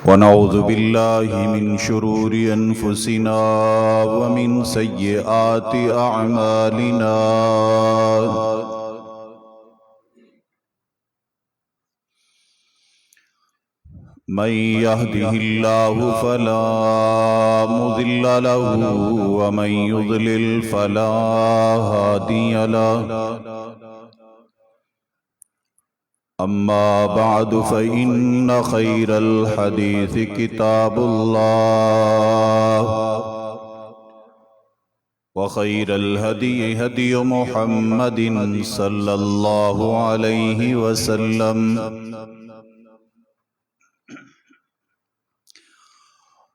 ونعوذ بالله من شرور أنفسنا ومن سيئات أعمالنا من يهده الله فلا مضل له ومن يضلل فلا هادي له أما بعد فإن خير الحديث كتاب الله وخير الهدي هدي محمد صلى الله عليه وسلم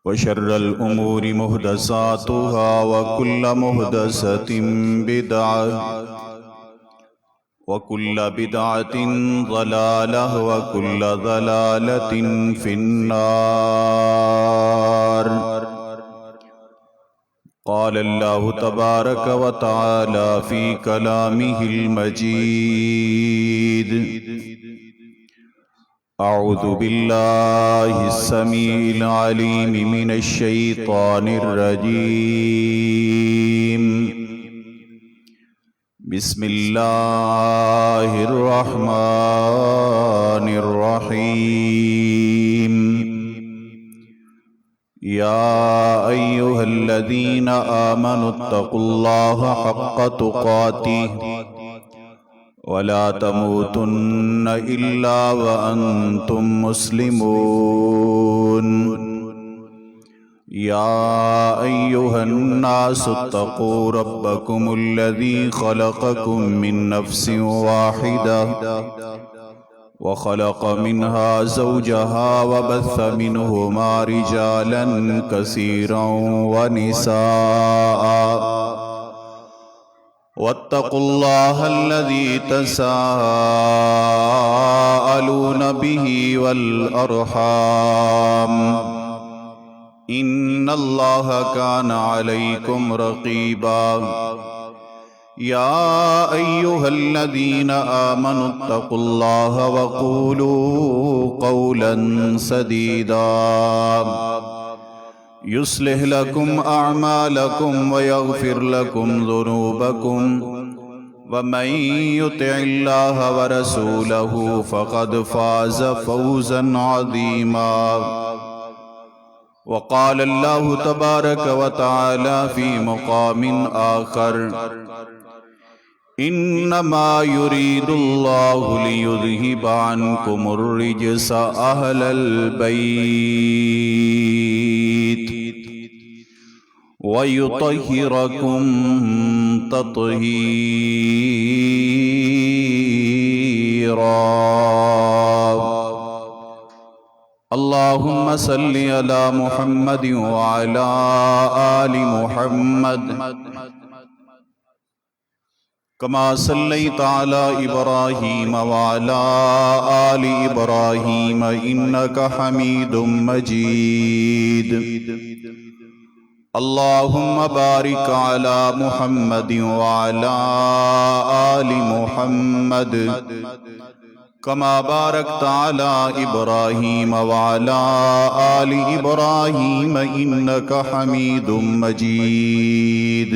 وشر الأمور محدثاتها وكل محدثة بدعة وكل بدعة ضلالة وكل ضلالة في النار. قال الله تبارك وتعالى في كلامه المجيد: أعوذ بالله السميع العليم من الشيطان الرجيم. بسم الله الرحمن الرحيم. يا أيها الذين آمنوا اتقوا الله حق تقاته ولا تموتن إلا وأنتم مسلمون. يا أيها الناس اتقوا ربكم الذي خلقكم من نفس واحدة وخلق منها زوجها وبث منهما رجالا كثيرا ونساء واتقوا الله الذي تساءلون به والأرحام إن الله كان عليكم رقيبا. يا أيها الذين آمنوا اتقوا الله وقولوا قولا سديدا يصلح لكم أعمالكم ويغفر لكم ذنوبكم ومن يطع الله ورسوله فقد فاز فوزا عظيما. وقال الله تبارك وتعالى في مقام آخر: إنما يريد الله ليذهب عنكم الرجس أهل البيت ويطهركم تطهيرا. اللهم صل على محمد وعلى آل محمد كما صليت على إبراهيم وعلى آل إبراهيم إنك حميد مجيد. اللهم بارك على محمد وعلى آل محمد كما باركت على إبراهيم وعلى آل إبراهيم إنك حميد مجيد.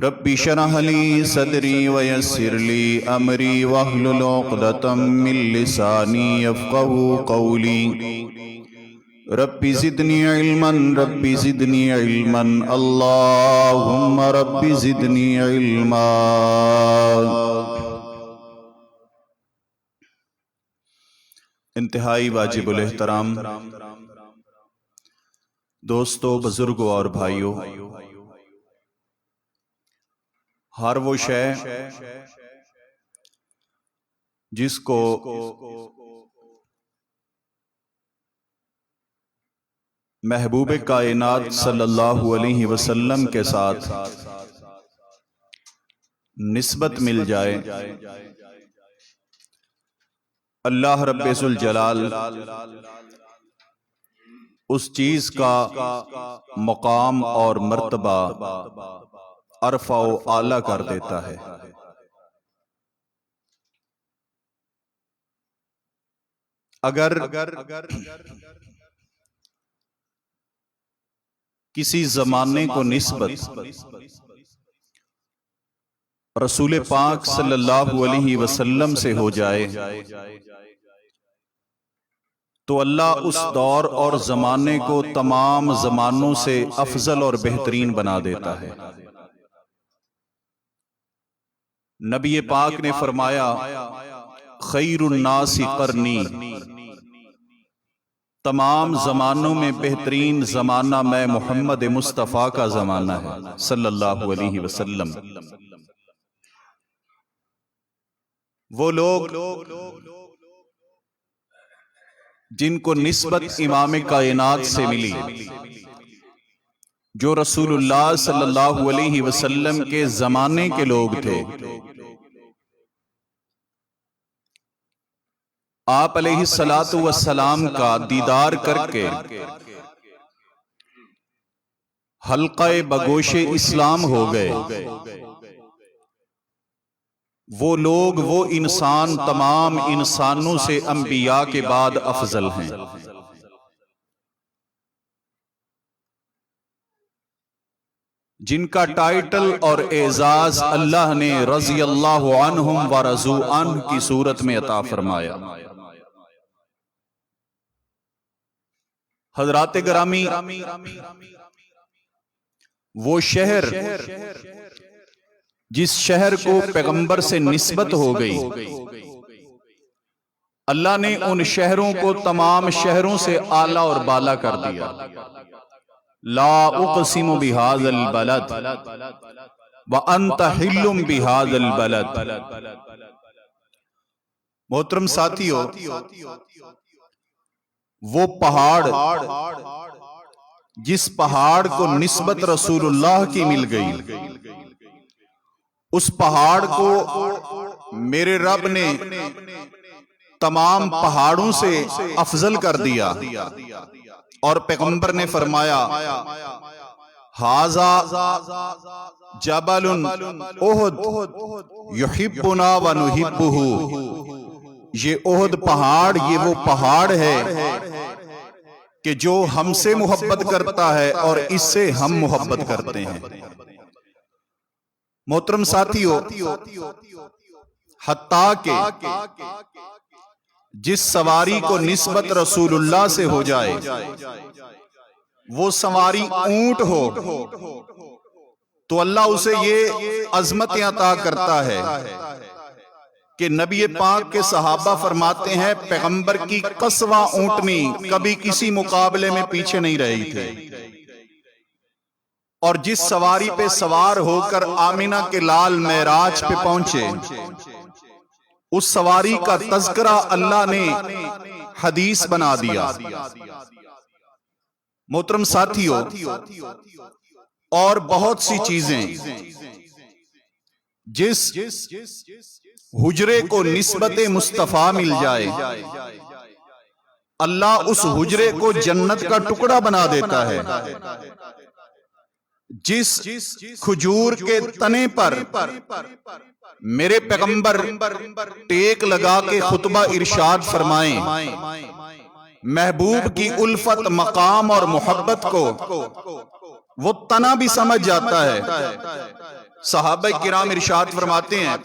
رب اشرح لي صدري ويسر لي أمري واحلل عقدة من لساني يفقهوا قولي. رب زدني علما رب زدني علما اللهم رب زدني علما. انتہائی واجب الاحترام دوستو، بزرگوں اور بھائیوں، ہر وہ شے جس کو محبوب کائنات صلی اللہ علیہ وسلم کے ساتھ نسبت مل جائے، اللہ رب ذوالجلال اس چیز کا مقام اور مرتبہ عرفہ و اعلیٰ کر دیتا ہے۔ اگر کسی زمانے کو نسبت رسول پاک صلی اللہ علیہ وسلم سے ہو جائے تو اللہ اس دور اور زمانے کو تمام زمانوں سے افضل اور بہترین بنا دیتا ہے۔ نبی پاک نے فرمایا خیر الناس قرنی، تمام زمانوں میں بہترین زمانہ میں محمد مصطفیٰ کا زمانہ ہے صلی اللہ علیہ وسلم۔ وہ لوگ جن کو نسبت امام کائنات سے ملی، جو رسول اللہ صلی اللہ علیہ وسلم کے زمانے کے لوگ تھے، آپ علیہ السلام کا دیدار کر کے حلقہ بگوش اسلام ہو گئے۔ وہ لوگ، وہ انسان تمام انسانوں سے انبیاء کے بعد افضل ہیں۔ جن کا ٹائٹل اور اعزاز اللہ نے رضی اللہ عنہم ورضوا عنہ کی صورت میں عطا فرمایا۔ حضرات گرامی، وہ شہر جس شہر کو پیغمبر سے نسبت ہو گئی، اللہ نے ان شہروں کو تمام شہروں سے اعلیٰ اور بالا کر دیا۔ لا اقسم بہذا البلد وانت حل بہذا البلد۔ محترم ساتھیو، وہ پہاڑ جس پہاڑ کو نسبت رسول اللہ کی مل گئی، اس پہاڑ کو میرے رب نے تمام پہاڑوں سے افضل کر دیا، اور پیغمبر نے فرمایا ھذا جبل احد یحبنا ونحبہ، یہ احد پہاڑ، یہ وہ پہاڑ ہے کہ جو ہم سے محبت کرتا ہے اور اس سے ہم محبت کرتے ہیں۔ محترم ساتھیو، حتیٰ کہ جس سواری کو نسبت رسول اللہ سے ہو جائے، وہ سواری اونٹ ہو، تو اللہ اسے یہ عظمتیں عطا کرتا ہے کہ نبی پاک کے صحابہ فرماتے ہیں پیغمبر کی قصوہ اونٹنی کبھی کسی مقابلے میں پیچھے نہیں رہی تھی، اور جس سواری پہ سوار ہو کر آمینہ کے لال معراج پہ پہنچے، اس سواری کا تذکرہ اللہ نے حدیث بنا دیا۔ محترم ساتھیو، اور بہت سی چیزیں جس حجرے کو نسبت مصطفیٰ مل جائے، اللہ اس حجرے کو جنت کا ٹکڑا بنا دیتا ہے۔ جس کھجور کے تنے پر میرے پیغمبر ٹیک لگا کے خطبہ ارشاد فرمائیں، محبوب کی الفت، مقام اور محبت کو وہ تنا بھی سمجھ جاتا ہے۔ صحابہ کرام ارشاد فرماتے ہیں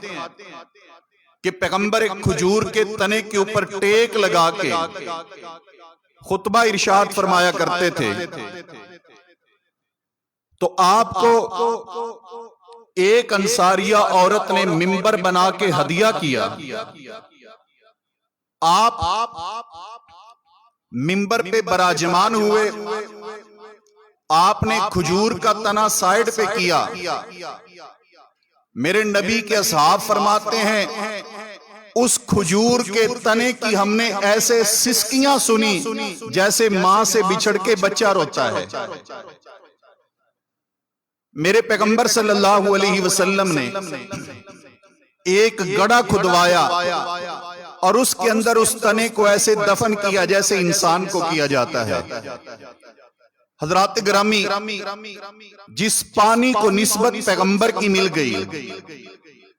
کہ پیغمبر ایک کھجور کے تنے کے اوپر ٹیک لگا کے خطبہ ارشاد فرمایا کرتے تھے، تو آپ کو ایک انصاریہ عورت نے ممبر بنا کے ہدیہ کیا۔ آپ ممبر پہ براجمان ہوئے، آپ نے کھجور کا تنا سائیڈ پہ کیا۔ میرے نبی کے اصحاب فرماتے ہیں اس کھجور کے تنے کی ہم نے ایسے سسکیاں سنی جیسے ماں سے بچھڑ کے بچہ روتا ہے۔ میرے پیغمبر صلی اللہ علیہ وسلم نے ایک گڑھا کھدوایا اور اس کے اندر اس تنے کو ایسے دفن کیا جیسے انسان کو کیا جاتا ہے۔ حضرات گرامی، جس پانی کو نسبت پیغمبر کی مل گئی،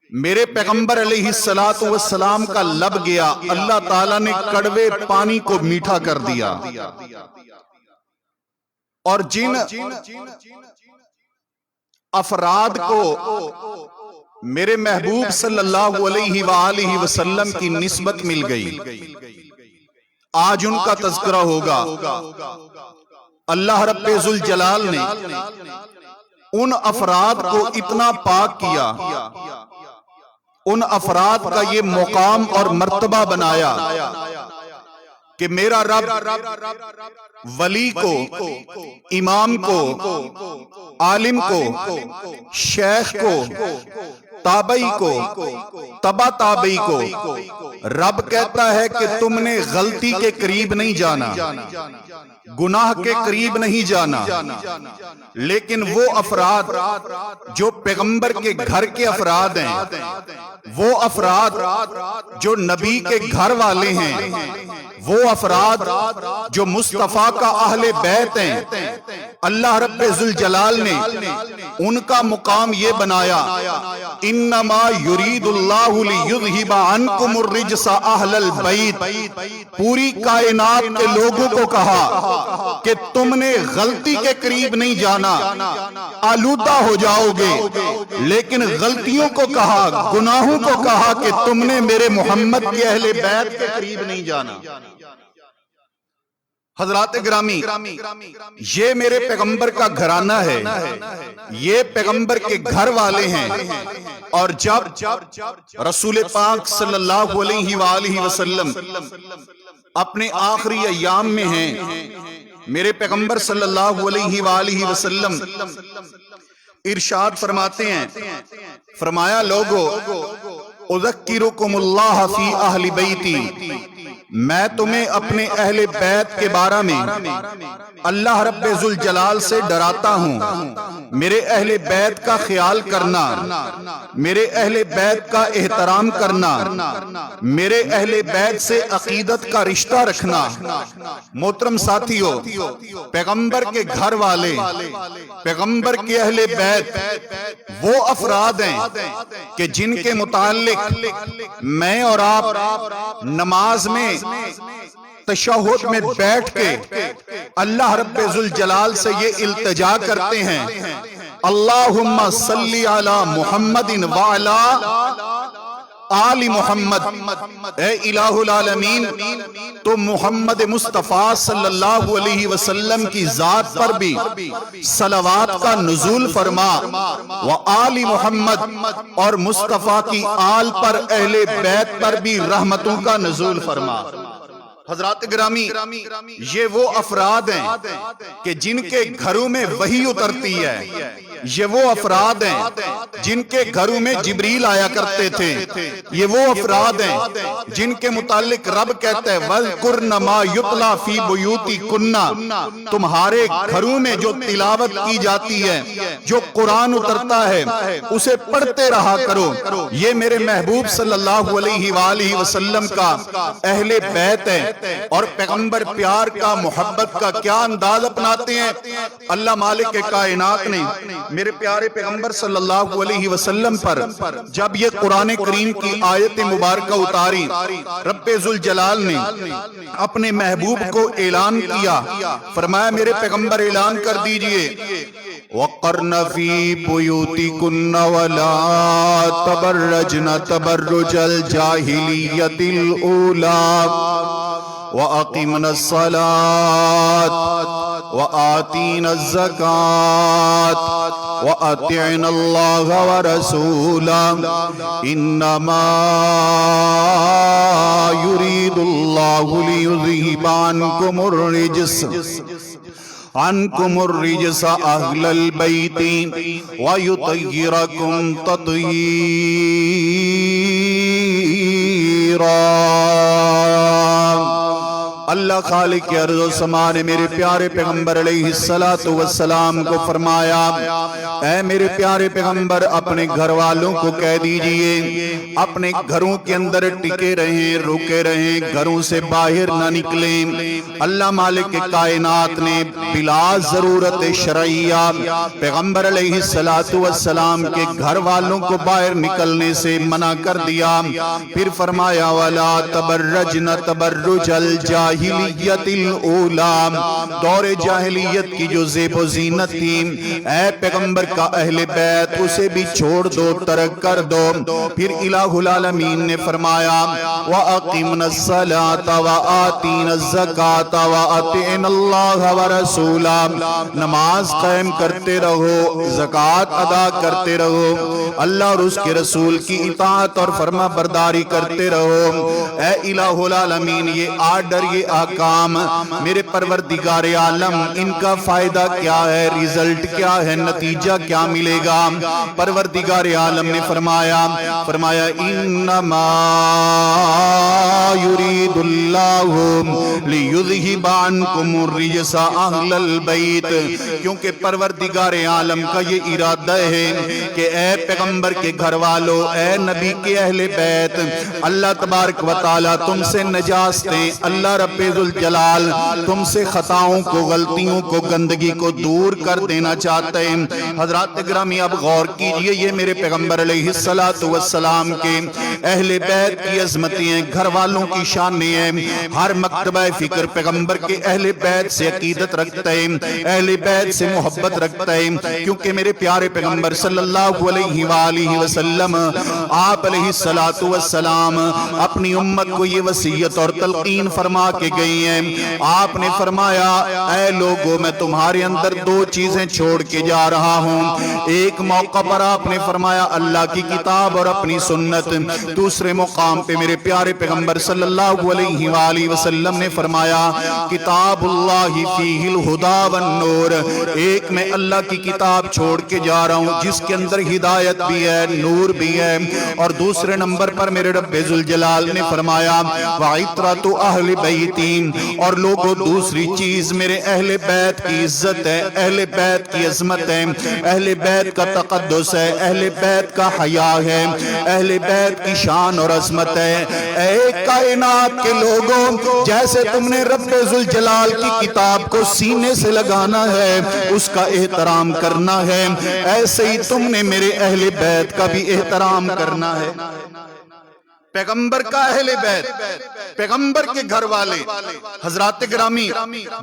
میرے پیغمبر علیہ الصلوۃ والسلام کا لب گیا، اللہ تعالیٰ نے کڑوے پانی کو میٹھا کر دیا، اور جن افراد کو میرے محبوب صلی اللہ علیہ وآلہ وسلم کی نسبت مل گئی، آج ان کا تذکرہ ہوگا۔ اللہ رب ذوالجلال نے ان افراد کو اتنا پاک کیا، ان افراد کا یہ مقام اور مرتبہ بنایا کہ میرا رب ولی کو، امام کو، عالم کو، شیخ کو، تابعی کو، تبع تابعی کو رب کہتا ہے کہ تم نے غلطی کے قریب نہیں جانا، گناہ کے قریب نہیں جانا، لیکن وہ افراد جو پیغمبر کے گھر کے افراد ہیں، وہ افراد جو نبی کے گھر والے ہیں، وہ افراد جو مصطفیٰ کا اہل بیت ہیں، اللہ رب ذوالجلال نے ان کا مقام یہ بنایا، انما یرید اللہ لیذھب عنکم الرجس اہل البیت، پوری کائنات کے لوگوں کو کہا کہ تم نے غلطی کے قریب نہیں جانا، آلودہ ہو جاؤ گے، لیکن غلطیوں کو کہا، گناہوں کو کہا کہ تم نے میرے محمد کے اہل بیت کے قریب نہیں جانا۔ حضرات گرامی، یہ میرے پیغمبر کا گھرانہ ہے، یہ پیغمبر کے گھر والے ہیں، اور جب رسول پاک صلی اللہ علیہ وآلہ وسلم اپنے آخری ایام میں ہیں، میرے پیغمبر صلی اللہ علیہ وآلہ وسلم ارشاد فرماتے ہیں، فرمایا لوگو اذکرکم اللہ فی اہل بیتی، میں تمہیں اپنے اہل بیت کے بارے میں اللہ رب ذوالجلال سے ڈراتا ہوں، میرے اہل بیت کا خیال کرنا، میرے اہل بیت کا احترام کرنا، میرے اہل بیت سے عقیدت کا رشتہ رکھنا۔ محترم ساتھیو، پیغمبر کے گھر والے، پیغمبر کے اہل بیت وہ افراد ہیں کہ جن کے متعلق میں اور آپ نماز میں تشہد میں بیٹھ کے اللہ رب ذوالجلال سے یہ التجا کرتے ہیں، اللہم صلی علی محمد وعلی آل محمد، اے الہ العالمین تو محمد مصطفیٰ صلی اللہ علیہ وسلم کی ذات پر بھی صلوات کا نزول فرما، وآل محمد اور مصطفیٰ کی آل پر، اہل بیت پر بھی رحمتوں کا نزول فرما۔ حضرات گرامی، یہ وہ افراد ہیں کہ جن کے گھروں میں وحی اترتی ہے، یہ وہ افراد ہیں جن کے گھروں میں جبریل آیا کرتے تھے، یہ وہ افراد ہیں جن کے متعلق رب کہتا ہے وَاذْكُرْنَ مَا يُتْلَى فِي بُيُوتِكُنَّ، تمہارے گھروں میں جو تلاوت کی جاتی ہے، جو قرآن اترتا ہے، اسے پڑھتے رہا کرو۔ یہ میرے محبوب صلی اللہ علیہ وآلہ وسلم کا اہل بیت ہے، اور پیغمبر پیار کا، محبت کا کیا انداز اپناتے ہیں۔ اللہ مالک کائنات نے میرے پیارے پیغمبر صلی اللہ علیہ وسلم پر جب یہ قرآن کریم کی آیت مبارکہ اتاری، رب ذوالجلال نے اپنے محبوب کو اعلان کیا، فرمایا میرے پیغمبر اعلان کر دیجئے وَقَرْنَ فِي بُيُوتِكُنَّ وَلَا تَبَرَّجْنَ تَبَرُّجَ الْجَاهِلِيَّةِ الْأُولَى وَأَقِمْنَ الصَّلَاةَ وَآتِينَ الزَّكَاةَ وَأَطِعْنَ اللَّهَ وَرَسُولَهُ إِنَّمَا يُرِيدُ اللَّهُ لِيُذْهِبَ عنكم الرجس أهل البيت ويطهركم تطهيرا۔ اللہ خالق ارض و سما نے میرے پیارے پیغمبر علیہ السلام کو فرمایا اے میرے پیارے پیغمبر اپنے گھر والوں کو کہہ دیجئے اپنے گھروں کے اندر ٹکے رہیں رکے رہیں گھروں سے باہر نہ نکلیں اللہ مالک کائنات نے بلا ضرورت شرعیہ پیغمبر علیہ السلام کے گھر والوں کو باہر نکلنے سے منع کر دیا پھر فرمایا وَلَا تَبَرَّجْنَ تَبَرُّجَ الْجَاهِلِيَّةِ الْأُولَى دور جاہلیت کی جو زیب و زینت تھی اے پیغمبر کا اہل بیت اسے بھی چھوڑ دو ترک کر دو پھر الہ العالمین نے فرمایا وَأَقِمْنَا الصَّلَاةَ وَآتِينَا الزَّكَاةَ وَأَطِعْنَا اللَّهَ وَرَسُولَهُ نماز قائم کرتے رہو زکوٰۃ ادا کرتے رہو اللہ اور اس کے رسول کی اطاعت اور فرما برداری کرتے رہو اے الہ العالمین یہ آرڈر یہ احکام میرے پروردگار عالم ان کا فائدہ کیا ہے ریزلٹ کیا ہے نتیجہ کیا ملے گا پروردگار عالم نے فرمایا انما یرید اللہ لیذہب عنکم الرجس اہل البیت کیونکہ پروردگار عالم کا یہ ارادہ ہے کہ اے پیغمبر کے گھر والو اے نبی کے اہل بیت اللہ تبارک و تعالی تم سے نجاستیں اللہ رب ذوالجلال تم سے خطاؤں کو غلطیوں کو گندگی کو دور کر دینا چاہتے ہیں حضرات گرامی اب غور کیجئے یہ میرے پیغمبر علیہ السلام کے اہل بیت کی عظمتیں ہیں گھر والوں کی شانیں ہیں ہر مکتبہ فکر پیغمبر کے اہل بیت سے عقیدت رکھتا ہے اہل بیت سے محبت رکھتا ہے کیونکہ میرے پیارے پیغمبر صلی اللہ علیہ وآلہ وسلم آپ علیہ السلام اپنی امت کو یہ وصیت اور تلقین فرما کے گئی ہیں آپ نے فرمایا اے لوگو میں تمہارے اندر دو چیزیں چھوڑ کے جا رہا ہوں ایک موقع پر آپ نے فرمایا اللہ کی کتاب اور اپنی سنت دوسرے مقام پہ میرے پیارے پیغمبر صلی اللہ علیہ وآلہ وسلم نے فرمایا کتاب اللہ فیہ الہدا والنور ایک میں اللہ کی کتاب چھوڑ کے جا رہا ہوں جس کے اندر ہدایت بھی ہے نور بھی ہے اور دوسرے نمبر پر میرے رب ذوالجلال نے فرمایا وعطرۃ اہل بیتی اور لوگوں دوسری چیز میرے اہل بیت کی عزت ہے اہل بیت کی عظمت ہے اہل بیت کا تقدس ہے اہل بیت کا حیا ہے اہل بیت کی شان اور عظمت ہے اے کائنات کے لوگوں جیسے تم نے رب ذوالجلال کی کتاب کو سینے سے لگانا ہے اس کا احترام کرنا ہے ایسے ہی تم نے میرے اہل بیت کا بھی احترام کرنا ہے پیغمبر کا اہل بیت پیغمبر کے گھر والے حضرات گرامی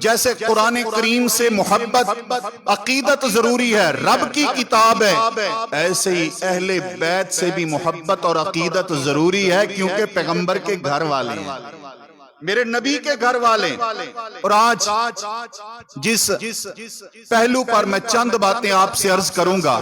جیسے قرآن کریم سے محبت عقیدت ضروری ہے رب کی کتاب ہے ایسے ہی اہل بیت سے بھی محبت اور عقیدت ضروری ہے کیونکہ پیغمبر کے گھر والے ہیں میرے نبی کے گھر والے اور آج جس پہلو پر میں چند باتیں آپ سے عرض کروں گا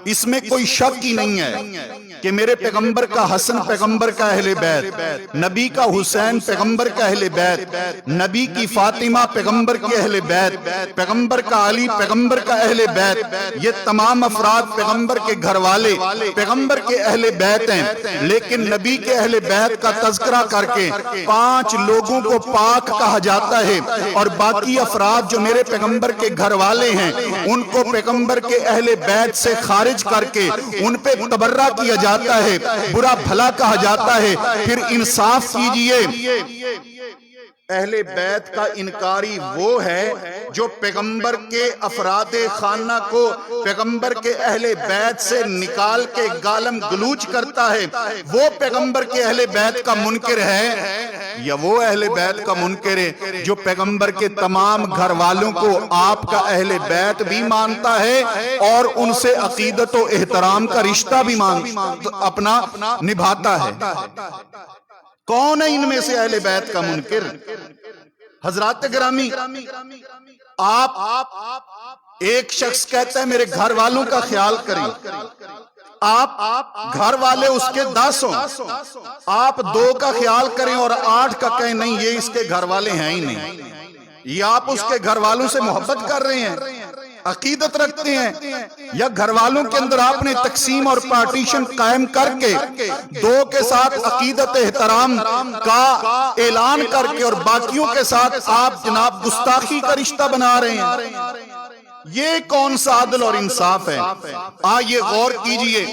اس میں کوئی شک ہی نہیں ہے کہ میرے پیغمبر کا حسن پیغمبر کا اہل بیت نبی کا حسین پیغمبر کا اہل بیت نبی کی فاطمہ پیغمبر کے اہل بیت پیغمبر کا علی پیغمبر کا اہل بیت یہ تمام افراد پیغمبر کے گھر والے پیغمبر کے اہل بیت ہیں لیکن نبی کے اہل بیت کا تذکرہ کر کے 5 لوگوں کو پاک کہا جاتا ہے اور باقی افراد جو میرے پیغمبر کے گھر والے ہیں ان کو پیغمبر کے اہل بیت سے خارج کر کے ان پہ تبرہ کیا جاتا ہے برا بھلا کہا جاتا ہے پھر انصاف کیجئے اہل بیت کا انکاری وہ ہے جو پیغمبر کے افراد خانہ کو پیغمبر کے اہل بیت سے نکال کے گالم گلوچ کرتا ہے وہ پیغمبر کے اہل بیت کا منکر ہے یا وہ اہل بیت کا منکر ہے جو پیغمبر کے تمام گھر والوں کو آپ کا اہل بیت بھی مانتا ہے اور ان سے عقیدت و احترام کا رشتہ بھی اپنا نبھاتا ہے کون ہے ان میں سے اہل بیت کا منکر حضرات گرامی آپ ایک شخص کہتا ہے میرے گھر والوں کا خیال کریں آپ گھر والے اس کے 10 ہوں آپ 2 کا خیال کریں اور 8 کا کہیں نہیں یہ اس کے گھر والے ہیں ہی نہیں یا آپ اس کے گھر والوں سے محبت کر رہے ہیں عقیدت رکھتے ہیں، یا گھر والوں کے اندر آپ نے تقسیم اور پارٹیشن قائم کر کے دو کے ساتھ عقیدت احترام کا اعلان کر کے اور باقیوں کے ساتھ آپ جناب گستاخی کا رشتہ بنا رہے ہیں؟ یہ کون سا عدل اور انصاف ہے؟ آئیے غور کیجئے،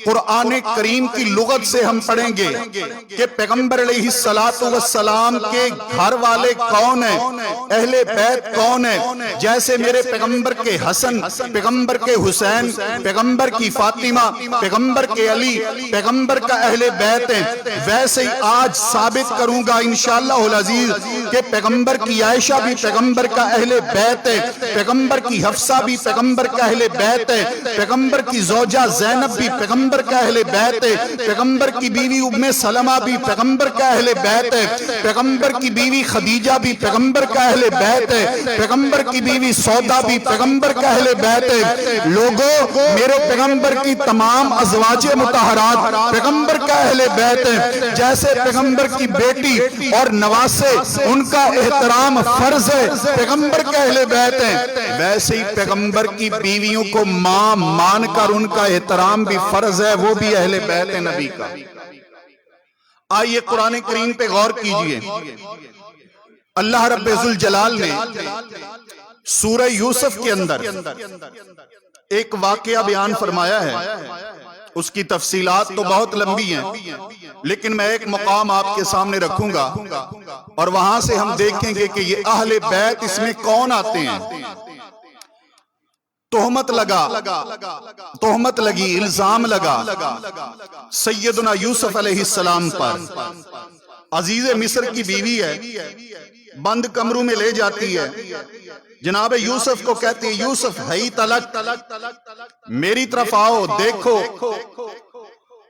قرآن کریم کی لغت سے ہم پڑھیں گے کہ پیغمبر علیہ السلام کے گھر والے کون ہیں، اہل بیت کون ہیں۔ جیسے میرے پیغمبر کے حسن، پیغمبر کے حسین، پیغمبر کی فاطمہ، پیغمبر کے علی، پیغمبر کا اہل بیت ہیں، ویسے ہی آج ثابت کروں گا انشاءاللہ العزیز کہ پیغمبر کی عائشہ بھی پیغمبر کا اہل بیت ہے، پیغمبر کی حفصہ بھی پیغمبر کا اہل بیت ہے، پیغمبر کی زوجہ زینب بھی پیغمبر کا اہل بیت ہے، پیغمبر کی بیوی ام سلمہ بھی پیغمبر کا اہل بیت ہے، پیغمبر کی بیوی خدیجہ بھی پیغمبر کا اہل بیت ہے، پیغمبر کی بیوی سودا بھی پیغمبر کا اہل بیت ہے۔ لوگوں، میرے پیغمبر کی تمام ازواج مطہرات پیغمبر کا اہل بیت ہے۔ جیسے پیغمبر کی بیٹی اور نواسے ان کا احترام فرض ہے، پیغمبر کا اہل بیت ہے، ویسے ہی پیغمبر کی بیویوں کو ماں مان کر ان کا احترام بھی فرض ہے، وہ بھی اہل بیت نبی کا۔ آئیے قرآن کریم پہ غور کیجئے، اللہ رب ذوالجلال نے سورہ یوسف کے اندر ایک واقعہ بیان فرمایا ہے، اس کی تفصیلات تو بہت لمبی ہیں، لیکن میں ایک مقام آپ کے سامنے رکھوں گا اور وہاں سے ہم دیکھیں گے کہ یہ اہل بیت اس میں کون آتے ہیں۔ تہمت لگی، الزام لگا سیدنا یوسف علیہ السلام پر۔ عزیز مصر کی بیوی ہے، بند کمروں میں لے جاتی ہے، جناب یوسف کو کہتی ہے یوسف ہی تلک، میری طرف آؤ دیکھو۔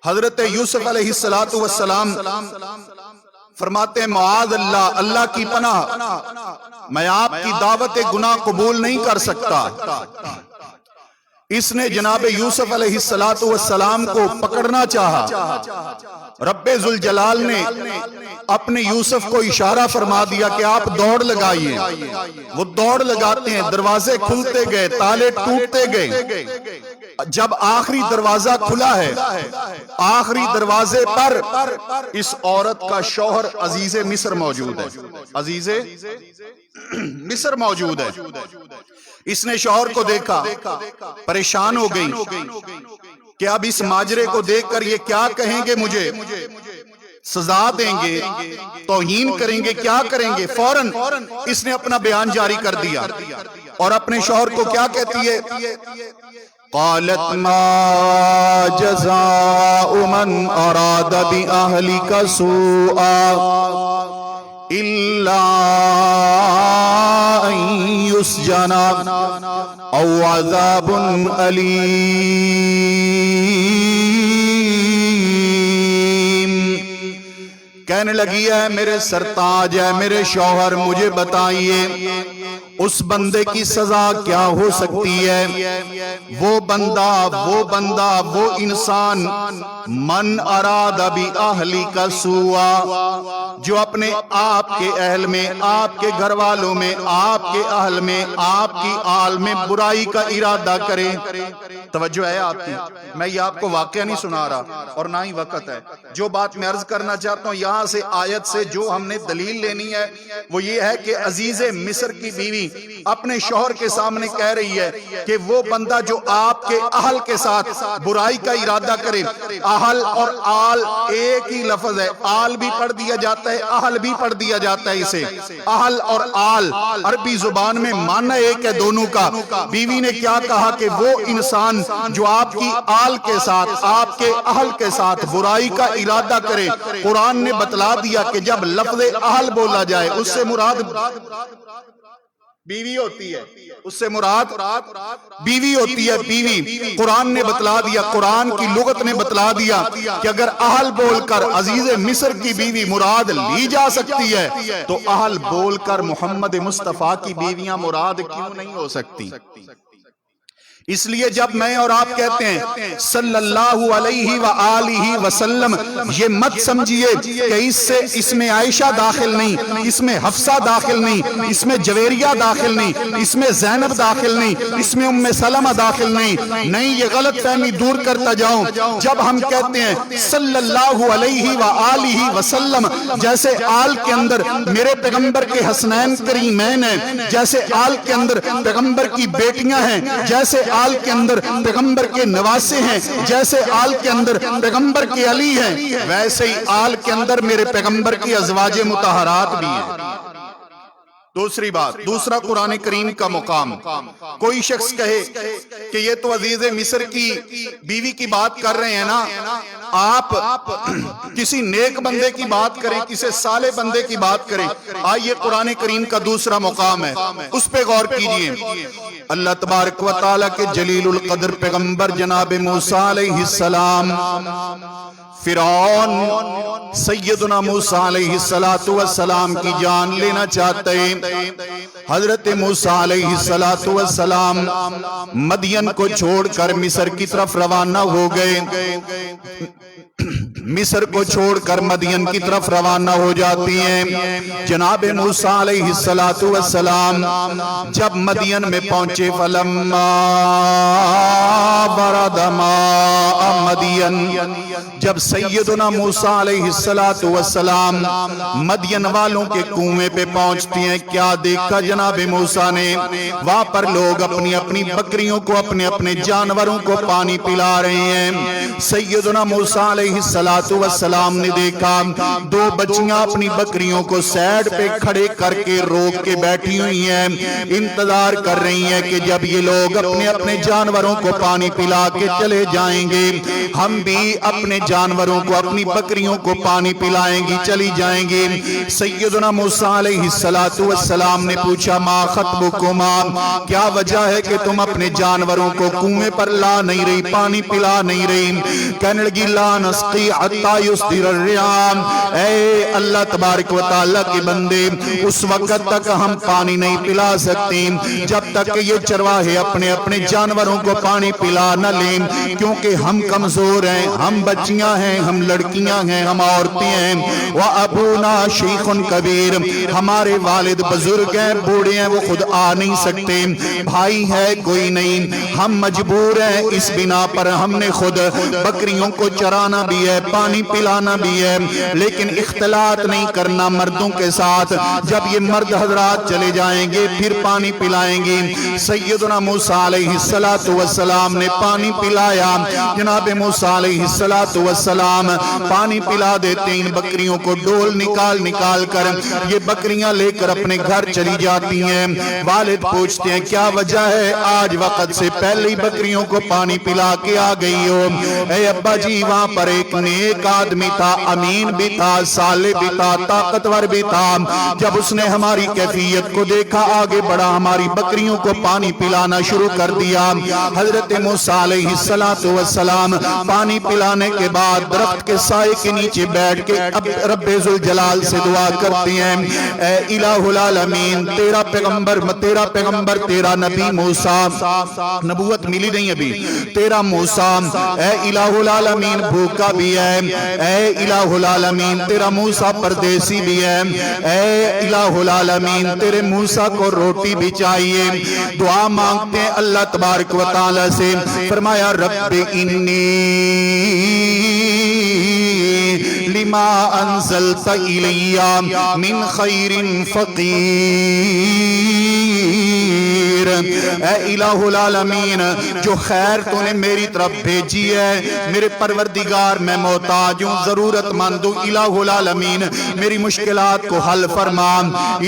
حضرت یوسف علیہ السلام فرماتے ہیں معاذ اللہ، اللہ کی پناہ، میں آپ کی دعوت گناہ قبول نہیں کر سکتا۔ اس نے جناب یوسف علیہ السلام کو پکڑنا چاہا، رب ذوالجلال نے اپنے یوسف کو اشارہ فرما دیا کہ آپ دوڑ لگائیے۔ وہ دوڑ لگاتے ہیں، دروازے کھلتے گئے، تالے ٹوٹتے گئے۔ جب آخری دروازہ کھلا ہے، آخری دروازے پر اس عورت کا شوہر عزیز مصر موجود ہے، عزیز مصر موجود ہے۔ اس نے شوہر کو دیکھا، پریشان ہو گئی کہ اب اس ماجرے کو دیکھ کر یہ کیا کہیں گے، مجھے سزا دیں گے، توہین کریں گے، کیا کریں گے۔ فوراً اس نے اپنا بیان جاری کر دیا اور اپنے شوہر کو کیا کہتی ہے، قالت ما جزاء من اراد بأهلك سوءا الا ان يسجن او عذاب الیم۔ کہنے لگی ہے میرے سرتاج ہے، میرے شوہر، مجھے بتائیے اس بندے کی سزا کیا ہو سکتی ہے؟ وہ بندہ وہ انسان من اراد بأہلک سوءا، جو اپنے آپ کے اہل میں، آپ کے گھر والوں میں، آپ کے اہل میں، آپ کی آل میں برائی کا ارادہ کرے۔ توجہ ہے آپ کی، میں یہ آپ کو واقعہ نہیں سنا رہا اور نہ ہی وقت ہے۔ جو بات میں عرض کرنا چاہتا ہوں یہاں سے آیت سے جو ہم نے دلیل لینی ہے وہ یہ ہے کہ عزیز مصر کی بیوی اپنے شوہر کے سامنے کہہ رہی ہے کہ وہ بندہ جو آپ کے اہل کے ساتھ برائی کا ارادہ کرے۔ اہل اور آل ایک ہی لفظ ہے، آل بھی پڑھ دیا جاتا ہے، اہل بھی پڑھ دیا جاتا ہے۔ اسے اہل اور آل عربی زبان میں معنی ایک ہے دونوں کا۔ بیوی نے کیا کہا کہ وہ انسان جو آپ کی آل کے ساتھ، آپ کے اہل کے ساتھ برائی کا ارادہ کرے، قرآن نے بتلا دیا کہ جب لفظ اہل بولا جائے اس سے مراد بیوی ہوتی ہے، اس سے مراد بیوی ہوتی ہے، بیوی۔ قرآن نے بتلا دیا، قرآن کی لغت نے بتلا دیا کہ اگر اہل بول کر عزیز مصر کی بیوی مراد لی جا سکتی ہے تو اہل بول کر محمد مصطفیٰ کی بیویاں مراد کیوں نہیں ہو سکتی؟ اس لیے جب میں اور آپ کہتے ہیں صلی اللہ علیہ وآلہ وسلم، یہ مت سمجھیے کہ اس میں عائشہ داخل نہیں، اس میں حفصہ داخل نہیں، اس میں جویریہ داخل نہیں، اس میں زینب داخل نہیں، اس میں ام سلمہ داخل نہیں، یہ غلط فہمی دور کرتا جاؤں۔ جب ہم کہتے ہیں صلی اللہ علیہ وآلہ وسلم، جیسے آل کے اندر میرے پیغمبر کے حسنین کریمین ہیں، جیسے آل کے اندر پیغمبر کی بیٹیاں ہیں، جیسے آل کے اندر پیغمبر کے نواسے ہیں، جیسے آل کے اندر پیغمبر کے علی ہیں، ویسے ہی آل کے اندر میرے پیغمبر کی ازواج مطہرات بھی ہیں۔ دوسری بات، دوسرا قرآن کریم کا مقام۔ کوئی شخص کہے کہ یہ تو عزیز مصر کی بیوی کی بات کر رہے ہیں نا، آپ کسی نیک بندے کی بات کریں، کسی صالح بندے کی بات کریں۔ آئیے قرآن کریم کا دوسرا مقام ہے، اس پہ غور کیجئے۔ اللہ تبارک و تعالیٰ کے جلیل القدر پیغمبر جناب موسیٰ علیہ السلام، فرعون سیدنا موسیٰ علیہ السلام کی جان لینا چاہتے ہیں۔ حضرت موسیٰ علیہ السلام مدین کو چھوڑ کر مصر کی طرف روانہ ہو گئے، مصر کو چھوڑ کر مدین کی طرف روانہ ہو جاتی ہیں۔ جناب موسیٰ علیہ السلام جب مدین میں پہنچے، فلما برد ماء مدین، جب سیدنا موسیٰ علیہ السلام مدین والوں کے کنویں پہ پہنچتی ہیں، کیا دیکھا جناب موسیٰ نے؟ وہاں پر لوگ اپنی اپنی بکریوں کو، اپنے اپنے جانوروں کو پانی پلا رہے ہیں۔ سیدنا موسیٰ علیہ السلام نے دیکھا دو بچیاں اپنی بکریوں کو سائیڈ پہ کھڑے کر کے روک کے بیٹھی ہوئی ہیں، انتظار کر رہی ہیں کہ جب یہ لوگ اپنے اپنے جانوروں کو پانی پلا کے چلے جائیں گے، ہم بھی اپنے جانوروں کو، اپنی بکریوں کو پانی پلائیں گی، چلی جائیں گے۔ سیدنا موسیٰ علیہ السلام نے پوچھا، ما خطبکما، کیا وجہ ہے کہ تم اپنے جانوروں کو کنویں پر لا نہیں رہی، پانی پلا نہیں رہی؟ کہنے لگی، لا نسقی حتی یصدر الرعاء، اے اللہ تبارک و تعالیٰ کے بندے، اس وقت تک ہم پانی نہیں پلا سکتے جب تک کہ یہ چرواہے اپنے اپنے جانوروں کو پانی پلا نہ لیں، کیونکہ ہم کمزور ہیں، ہم بچیاں ہیں، ہم لڑکیاں ہیں، ہم عورتیں ہیں۔ وَأَبُونَا شَيْخٌ كَبِيرٌ، ہمارے والد بزرگ ہیں، بوڑھے ہیں، وہ خود آ نہیں سکتے، بھائی ہے کوئی نہیں، ہم مجبور ہیں، اس بنا پر ہم نے خود بکریوں کو چرانا بھی ہے، پانی پلانا بھی ہے، لیکن اختلاط نہیں کرنا مردوں کے ساتھ۔ جب یہ مرد حضرات چلے جائیں گے پھر پانی پلائیں گے۔ سیدنا موسیٰ علیہ السلام نے پانی پلایا۔ جناب موسیٰ علیہ السلام پانی پلا دیتے ہیں، بکریوں کو ڈول نکال نکال کر یہ بکریاں لے کر اپنے گھر چلی جاتی ہیں۔ والد پوچھتے ہیں، کیا وجہ ہے آج وقت سے پہلے ہی بکریوں کو پانی پلا کے آ گئی ہو؟ اے ابا جی، وہاں پر ایک نیک آدمی تھا، امین بھی تھا، صالح بھی تھا، طاقتور بھی تھا۔ جب اس نے ہماری کیفیت کو دیکھا، آگے بڑھا، ہماری بکریوں کو پانی پلانا شروع کر دیا۔ حضرت موسیٰ علیہ السلام پانی پلانے کے بعد درخت کے سائے کے نیچے بیٹھ کے اب رب ذوالجلال سے دعا کرتے ہیں، اے الہ العالمین، تیرا پیغمبر تیرا نبی موسیٰ، نبوت ملی نہیں ابھی، تیرا موسیٰ اے الہ العالمین بھوکا بھی ہے، اے الہ العالمین تیرا موسیٰ پردیسی بھی ہے، اے الہ العالمین تیرے موسیٰ کو روٹی بھی چاہیے۔ دعا مانگتے ہیں اللہ تبارک و تعالی سے۔ فرمایا، رب انی لما انزلت الی من خیر فقیر، اے الہ العالمین جو خیر تو نے میری طرف بھیجی ہے، میرے پروردگار میں محتاج ہوں، ضرورت مند ہوں، الہ العالمین میری مشکلات کو حل فرما۔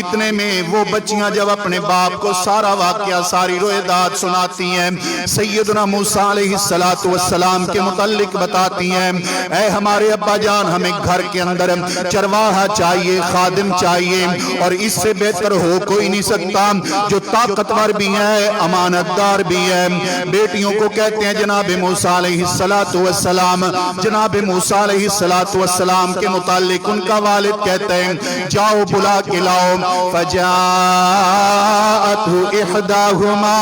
اتنے میں وہ بچیاں جب اپنے باپ کو سارا واقعہ، ساری رویداد سناتی ہیں، سیدنا موسیٰ علیہ السلام کے متعلق بتاتی ہیں، اے ہمارے ابا جان، ہمیں گھر کے اندر چرواہا چاہیے، خادم چاہیے، اور اس سے بہتر ہو کوئی نہیں سکتا، جو طاقتور بھی ہے، امانت دار بھی ہے۔ بیٹیوں کو کہتے ہیں جناب موسیٰ علیہ السلام، جناب موسیٰ علیہ السلام کے متعلق ان کا والد کہتے ہیں، جاؤ بلا کے لاؤ۔ فجاءتہ احداہما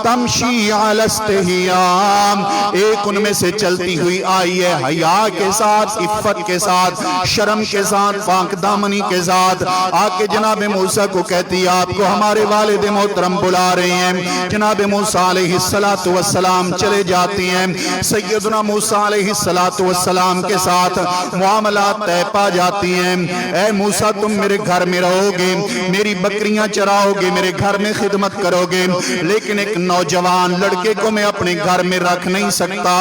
تمشی علی استحیاء، ایک ان میں سے چلتی ہوئی آئی ہے حیا کے ساتھ، عفت کے ساتھ، شرم کے ساتھ، پاک دامنی کے ساتھ، آ کے جناب موسیٰ کو کہتی ہے آپ کو ہمارے والد محترم بلا رہے ہیں۔ جناب موسیٰ علیہ السلام چلے جاتی ہیں، سیدنا موسیٰ علیہ السلام کے ساتھ معاملات طے پا جاتی ہیں۔ اے موسیٰ تم میرے گھر میں رہو گے، میری بکریاں چراؤ گے، میرے گھر میں خدمت کرو گے، لیکن ایک نوجوان لڑکے کو میں اپنے گھر میں رکھ نہیں سکتا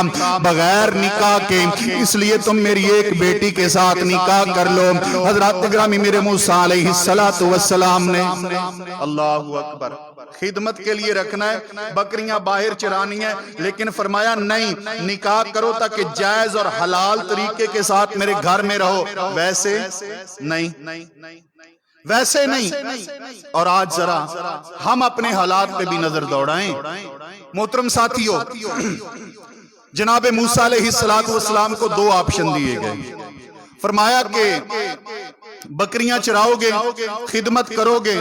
بغیر نکاح کے، اس لیے تم میری ایک بیٹی کے ساتھ نکاح کر لو۔ حضرات گرامی میرے موسیٰ علیہ السلام نے اللہ اکبر خدمت کے لیے رکھنا ہے، بکریاں باہر چرانی ہیں، لیکن فرمایا نہیں، نکاح کرو تاکہ جائز اور حلال طریقے کے ساتھ میرے گھر میں رہو، ویسے نہیں، ویسے نہیں۔ اور آج ذرا ہم اپنے حالات پہ بھی نظر دوڑائیں۔ محترم ساتھیو، جناب موسیٰ علیہ السلام کو دو آپشن دیے گئے، فرمایا کہ بکریاں چراؤ گے، خدمت کرو گے،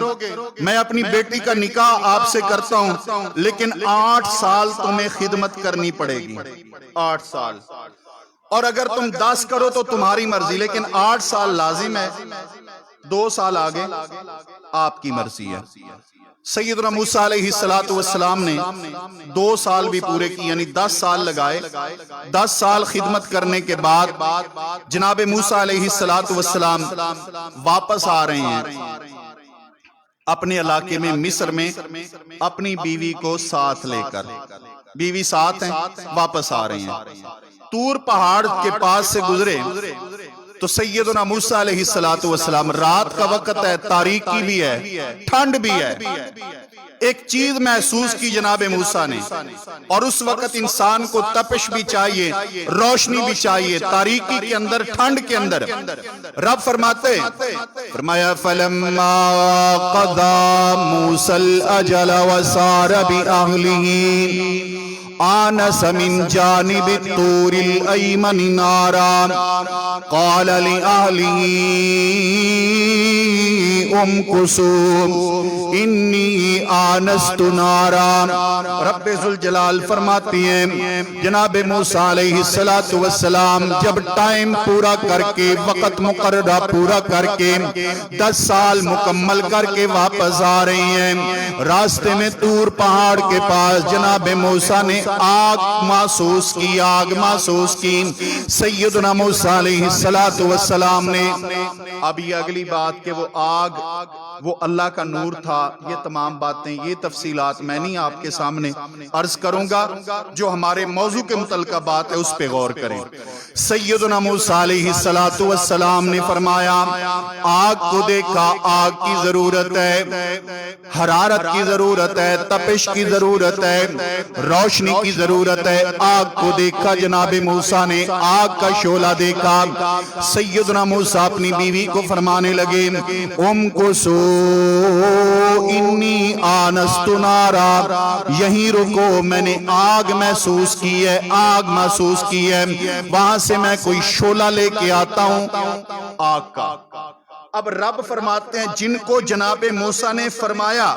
میں اپنی بیٹی کا نکاح آپ سے کرتا ہوں، لیکن 8 سال تمہیں خدمت کرنی پڑے گی، 8 سال، اور اگر تم 10 کرو تو تمہاری مرضی، لیکن 8 سال لازم ہے، 2 سال آگے آپ کی مرضی ہے۔ سیدنا موسیٰ علیہ السلام نے 2 سال بھی پورے کی، یعنی 10 سال لگائے۔ 10 سال خدمت کرنے کے بعد جناب موسیٰ علیہ السلام واپس آ رہے ہیں اپنے علاقے میں، مصر میں، اپنی بیوی کو ساتھ لے کر، بیوی ساتھ ہیں، واپس آ رہے ہیں۔ طور پہاڑ کے پاس سے گزرے تو سیدنا موسیٰ علیہ السلام، رات کا وقت ہے، تاریکی بھی ہے، ٹھنڈ بھی ہے، ایک چیز محسوس کی جناب موسیٰ نے، اور اس وقت انسان کو تپش بھی چاہیے، روشنی بھی چاہیے، تاریکی کے اندر، ٹھنڈ کے اندر۔ رب فرماتے، فرمایا فَلَمَّا قَضَى مُوسَى الْأَجَلَ وَسَارَ بِأَهْلِهِ آنس من جانب الطور الأيمن نارا قال لأهله امكثوا انی آنست نارا۔ رب ذوالجلال فرماتی ہیں جناب موسیٰ علیہ السلام جب ٹائم پورا کر کے، وقت مقررہ پورا کر کے، 10 سال مکمل کر کے واپس آ رہی ہیں، راستے میں طور پہاڑ کے پاس جناب موسیٰ نے آگ محسوس کی، آگ محسوس کی۔ سیدنا موسیٰ علیہ السلام نے، اب یہ اگلی بات کہ وہ آگ، وہ اللہ کا نور تھا، یہ تمام باتیں، یہ تفصیلات میں نہیں آپ کے سامنے عرض کروں گا، جو ہمارے موضوع کے متعلقہ بات ہے اس پہ غور کریں۔ سیدنا موسیٰ علیہ السلام نے فرمایا آگ کو دیکھا، آگ کی ضرورت ہے، حرارت کی ضرورت ہے، تپش کی ضرورت ہے، روشنی کی ضرورت ہے۔ آگ کو دیکھا جناب موسیٰ نے، آگ کا شعلہ دیکھا۔ سیدنا موسیٰ اپنی بیوی کو فرمانے لگے امکثوا انی آنست نارا، یہیں رکو، میں نے آگ محسوس کی ہے، آگ محسوس کی ہے، وہاں سے میں کوئی شعلہ لے کے آتا ہوں آگ کا۔ اب رب فرماتے ہیں جن کو جناب موسیٰ نے فرمایا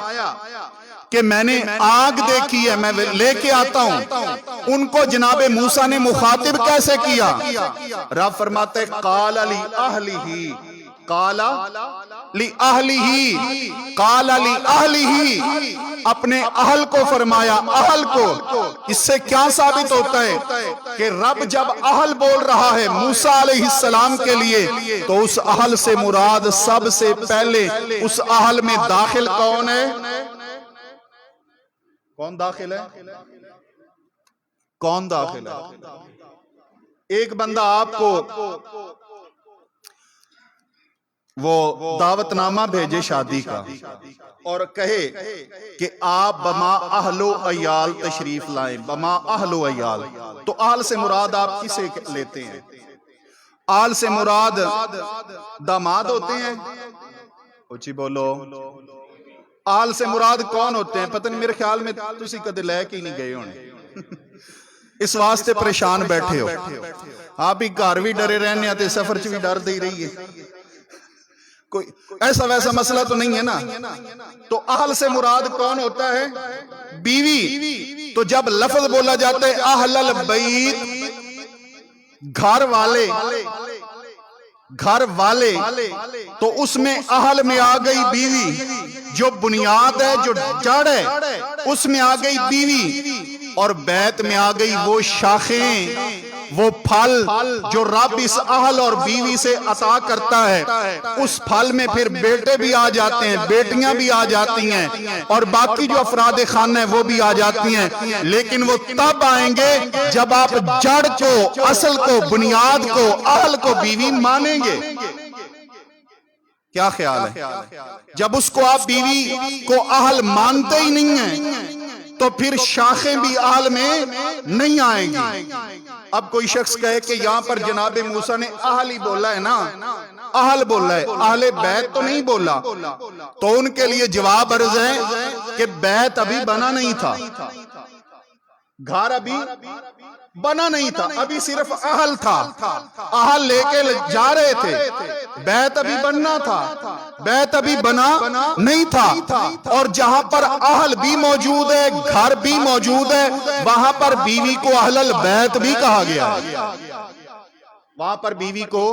کہ میں نے آگ دیکھی ہے، میں لے کے آتا ہوں، ان کو جناب موسیٰ نے مخاطب کیسے کیا؟ رب فرماتے ہیں قال لِأَهْلِهِ، قال لِأَهْلِهِ، قال لِأَهْلِهِ، اپنے اہل کو فرمایا، اہل کو۔ اس سے کیا ثابت ہوتا ہے کہ رب جب اہل بول رہا ہے موسیٰ علیہ السلام کے لیے تو اس اہل سے مراد سب سے پہلے اس اہل میں داخل کون ہے؟ کون داخل ہے؟ کون داخل ہے؟ ایک بندہ آپ کو وہ دعوت نامہ بھیجے شادی کا اور کہے کہ آپ بما اہل و عیال تشریف لائیں، بما اہل و عیال، تو آل سے مراد آپ کسے لیتے ہیں؟ آل سے مراد داماد ہوتے ہیں؟ اچھی بولو۔ آل سے مراد کون ہوتے ہیں؟ پتہ نہیں، میرے خیال میں تسی کدے لے کے ہی نہیں گئے ہونے، اس واسطے پریشان بیٹھے ہو۔ آپ ہی گھر بھی ڈرے رہنے آتے، سفر چ بھی ڈر دے رہی ہے، کوئی ایسا ویسا مسئلہ تو نہیں ہے نا. تو اہل سے مراد کون ہوتا ہے؟ بیوی. تو جب لفظ بولا جاتا ہے اہل البیت، گھر والے، تو اس میں اہل میں آ گئی بیوی، جو بنیاد ہے، جو جڑ ہے، اس میں آ گئی بیوی، اور بیت میں آ گئی وہ شاخیں، وہ پھل جو رب اس اہل اور بیوی سے عطا کرتا ہے. اس پھل میں پھر بیٹے بھی آ جاتے ہیں، بیٹیاں بھی آ جاتی ہیں، اور باقی جو افراد خانہ ہیں وہ بھی آ جاتی ہیں. لیکن وہ تب آئیں گے جب آپ جڑ کو، اصل کو، بنیاد کو، اہل کو بیوی مانیں گے. کیا خیال ہے؟ جب اس کو آپ بیوی کو اہل مانتے ہی نہیں ہیں تو پھر شاخیں بھی اہل میں نہیں آئیں گی. اب کوئی شخص کہے کہ یہاں پر جناب موسیٰ نے اہل ہی بولا ہے نا، اہل بولا ہے، اہل بیت تو نہیں بولا. تو ان کے لیے جواب عرض ہے کہ بیت ابھی بنا نہیں تھا، گھر ابھی بنا نہیں تھا، ابھی صرف اہل تھا. اہل لے کے جا رہے تھے، بیت ابھی بننا تھا، بیت ابھی بنا نہیں تھا. اور جہاں پر اہل بھی موجود ہے، گھر بھی موجود ہے، وہاں پر بیوی کو اہل البیت بھی کہا گیا ہے. وہاں پر بیوی کو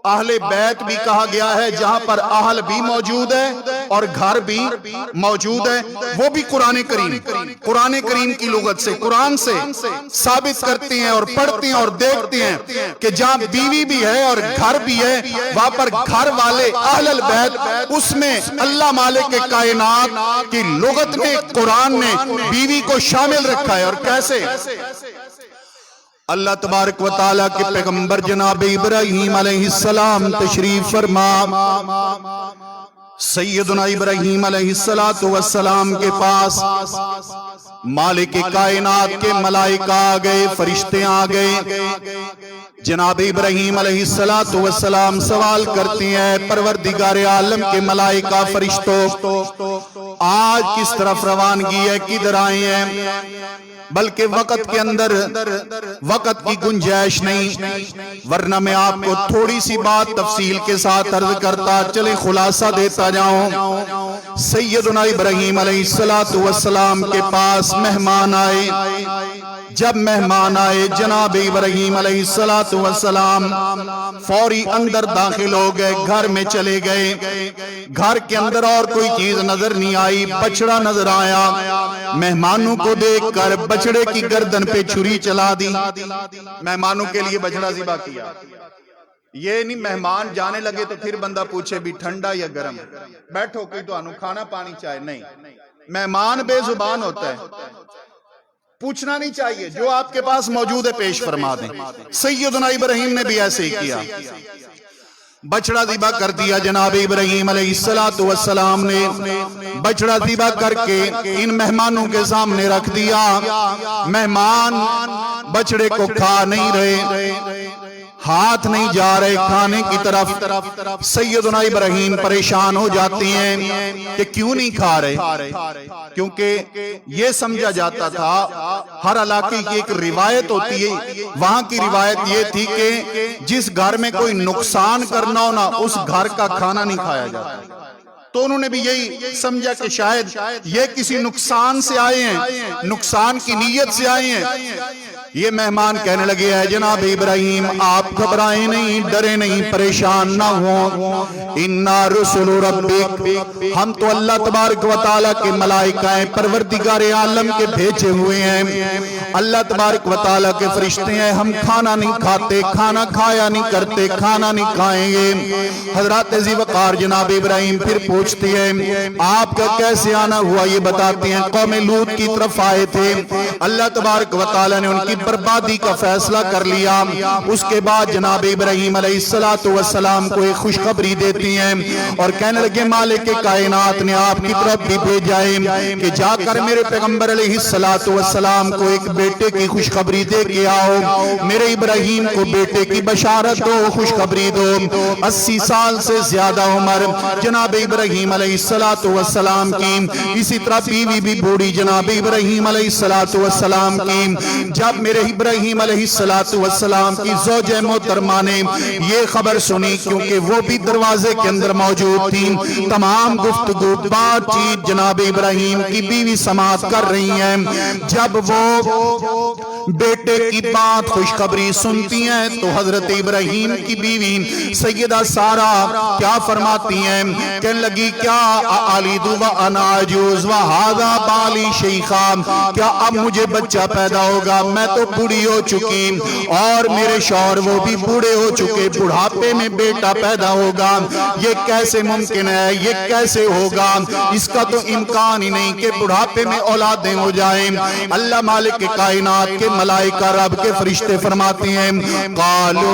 اہل بیت بھی کہا گیا ہے، جہاں پر اہل بھی موجود ہے اور گھر بھی موجود ہے. وہ بھی قرآن کریم کی لغت سے، قرآن سے ثابت کرتے ہیں اور پڑھتے ہیں اور دیکھتے ہیں کہ جہاں بیوی بھی ہے اور گھر بھی ہے، وہاں پر گھر والے اہل البیت، اس میں اللہ مالک کائنات کی لغت میں، قرآن نے بیوی کو شامل رکھا ہے. اور کیسے؟ اللہ تبارک و تعالیٰ کے پیغمبر جناب ابراہیم علیہ السلام تشریف فرما، سیدنا ابراہیم علیہ السلام کے پاس مالک کائنات کے ملائکہ آ گئے، فرشتے آ گئے. جناب ابراہیم علیہ السلام سوال کرتی ہیں، پروردگار عالم کے ملائکہ فرشتوں، آج کس طرف روانگی ہے، کدھر آئے ہیں؟ بلکہ وقت کے اندر وقت کی گنجائش نہیں، ورنہ میں آپ کو تھوڑی سی بات تفصیل کے ساتھ عرض کرتا چلے، خلاصہ دیتا جاؤں. سیدنا ابراہیم علیہ السلام کے پاس مہمان آئے. جب مہمان آئے، جناب ابراہیم علیہ السلام فوری اندر داخل ہو گئے، گھر میں چلے گئے. گھر کے اندر اور کوئی چیز نظر نہیں آئی، بچڑا نظر آیا. مہمانوں کو دیکھ کر بچڑے کی گردن پہ چھری چلا دی. مہمانوں کے لیے بچڑا ذبح کیا. یہ نہیں مہمان جانے لگے تو پھر بندہ پوچھے بھی ٹھنڈا یا گرم، بیٹھو کوئی تو کھانا پانی چاہے. نہیں، مہمان بے زبان ہوتا ہے، پوچھنا نہیں چاہیے، جو آپ کے پاس موجود ہے پیش فرما دیں. سیدنا ابراہیم نے بھی ایسے ہی کیا، بچڑا ذبح کر دیا. جناب ابراہیم علیہ السلام نے بچڑا ذبح کر کے ان مہمانوں کے سامنے رکھ دیا. مہمان بچڑے کو کھا نہیں رہے، ہاتھ نہیں جا رہے کھانے کی طرف. سیدنا ابراہیم پریشان ہو جاتی ہیں کہ کیوں نہیں کھا رہے، کیونکہ یہ سمجھا جاتا تھا، ہر علاقے کی ایک روایت ہوتی ہے، وہاں کی روایت یہ تھی کہ جس گھر میں کوئی نقصان کرنا ہو نا، اس گھر کا کھانا نہیں کھایا جاتا. تو انہوں نے بھی یہی سمجھا کہ شاید یہ کسی نقصان سے آئے ہیں، نقصان کی نیت سے آئے ہیں. یہ مہمان کہنے لگے ہیں جناب ابراہیم آپ گھبرائیں نہیں، ڈرے نہیں، پریشان نہ ہوں، اِنَّا رُسُلُ رَبِّكَ، ہم تو اللہ تبارک و تعالیٰ کے ملائکہ ہیں، پروردگار عالم کے بھیجے ہوئے ہیں، اللہ تبارک و تعالیٰ کے فرشتے ہیں. ہم کھانا نہیں کھاتے، کھانا کھایا نہیں کرتے، کھانا نہیں کھائیں گے. حضرات ذی وقار جناب ابراہیم پھر پوچھتی ہیں آپ کا کیسے آنا ہوا، یہ بتاتے ہیں قوم لوط کی طرف آئے تھے، اللہ تبارک و تعالیٰ نے ان کی بربادی کا فیصلہ کر لیا. اس کے بعد جناب ابراہیم علیہ السلام کو ایک خوشخبری دیتی ہیں اور کہنے لگے مالک کائنات نے آپ کی طرف بھی بھیجا ہے کہ جا کر میرے پیغمبر علیہ السلام کو ایک بیٹے کی خوشخبری دے کے آؤ، میرے ابراہیم کو بیٹے کی بشارت دو، خوشخبری دو. 80 سال سے زیادہ عمر جناب ابراہیم علیہ السلام کی، اسی طرح بیوی بھی بوڑھی جناب ابراہیم علیہ السلام کی. جب میرے میرے ابراہیم علیہ السلام کی زوجہ محترمہ نے یہ خبر سنی، کیونکہ وہ بھی دروازے کے اندر موجود تھی، تمام گفتگو بات چیت جناب ابراہیم کی بیوی سماعت کر رہی ہیں۔ جب وہ بیٹے کی بات خوشخبری سنتی ہیں تو حضرت ابراہیم کی بیوی سیدہ سارہ کیا فرماتی ہیں، کہنے لگی کیا الیدو وانا عجوز وہذا بالی شیخا، کیا اب مجھے بچہ پیدا ہوگا؟ میں تو بوڑھی ہو چکی اور میرے شوہر وہ بھی بوڑھے ہو چکے، بڑھاپے میں بیٹا پیدا ہوگا، یہ کیسے ممکن ہے؟ یہ کیسے ہوگا؟ اس کا تو امکان ہی نہیں کہ بڑھاپے میں اولادیں ہو جائیں۔ اللہ مالک کائنات کے ملائکہ رب کے فرشتے فرماتے ہیں قالوا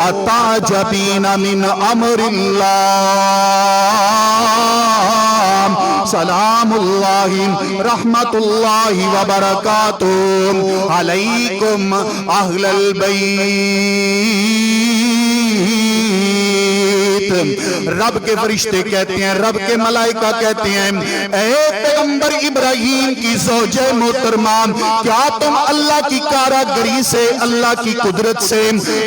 اتعجبین من امر اللہ سلام اللہ رحمت اللہ وبرکاتہ علیکم اہل البیت۔ رب کے فرشتے کہتے ہیں، رب کے ملائکہ کہتے ہیں اے پیغمبر ابراہیم کی زوجہ محترمہ، کیا تم اللہ کی کاراگری سے، اللہ کی قدرت سے،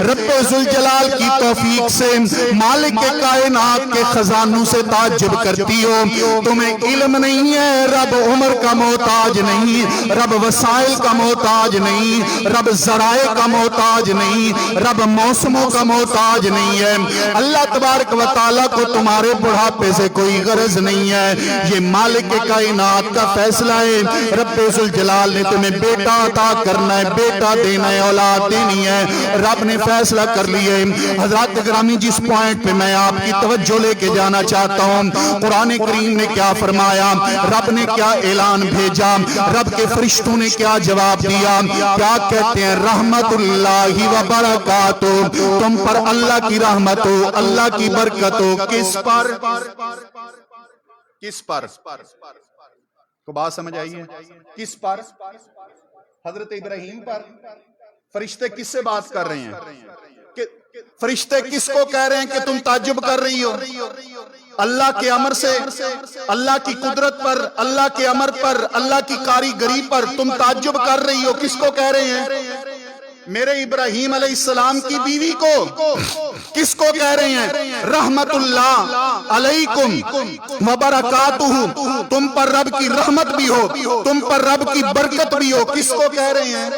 رب ذوالجلال کی توفیق سے، مالک کائنات کے خزانوں سے تعجب کرتی ہو؟ تمہیں علم نہیں ہے رب عمر کا محتاج نہیں، رب وسائل کا محتاج نہیں، رب ذرائع کا محتاج نہیں، رب موسموں کا محتاج نہیں ہے۔ اللہ تبارک و تعالیٰ کو تمہارے بڑھاپے سے کوئی غرض نہیں ہے، یہ مالک کائنات کا فیصلہ ہے۔ رب ذوالجلال نے تمہیں بیٹا عطا کرنا ہے، بیٹا دینا ہے، اولاد دینی ہے، رب نے فیصلہ کر لیے۔ حضرات گرامی، جس پوائنٹ پہ میں آپ کی توجہ لے کے جانا چاہتا ہوں، قرآن کریم نے کیا فرمایا، رب نے کیا اعلان بھیجا، رب کے فرشتوں نے کیا جواب دیا، کیا کہتے ہیں رحمت اللہ وبرکاتہ، تم پر اللہ کی رحمت ہو، اللہ کی برکت ہو، کس پر؟ کس پر؟ کو بات سمجھ آئی ہے؟ کس پر؟ حضرت ابراہیم پر۔ فرشتے کس سے بات کر رہے ہیں؟ فرشتے کس کو کہہ رہے ہیں کہ تم تعجب کر رہی ہو؟ اللہ کے امر سے، اللہ کی قدرت پر، اللہ کے امر پر، اللہ کی کاریگری پر تم تعجب کر رہی ہو۔ کس کو کہہ رہے ہیں؟ میرے ابراہیم علیہ السلام کی بیوی کو۔ کس کو کہہ رہے ہیں؟ رحمت اللہ علیکم وبرکاتہ، تم پر رب کی رحمت بھی ہو، تم پر رب کی برکت بھی ہو۔ کس کو کہہ رہے ہیں؟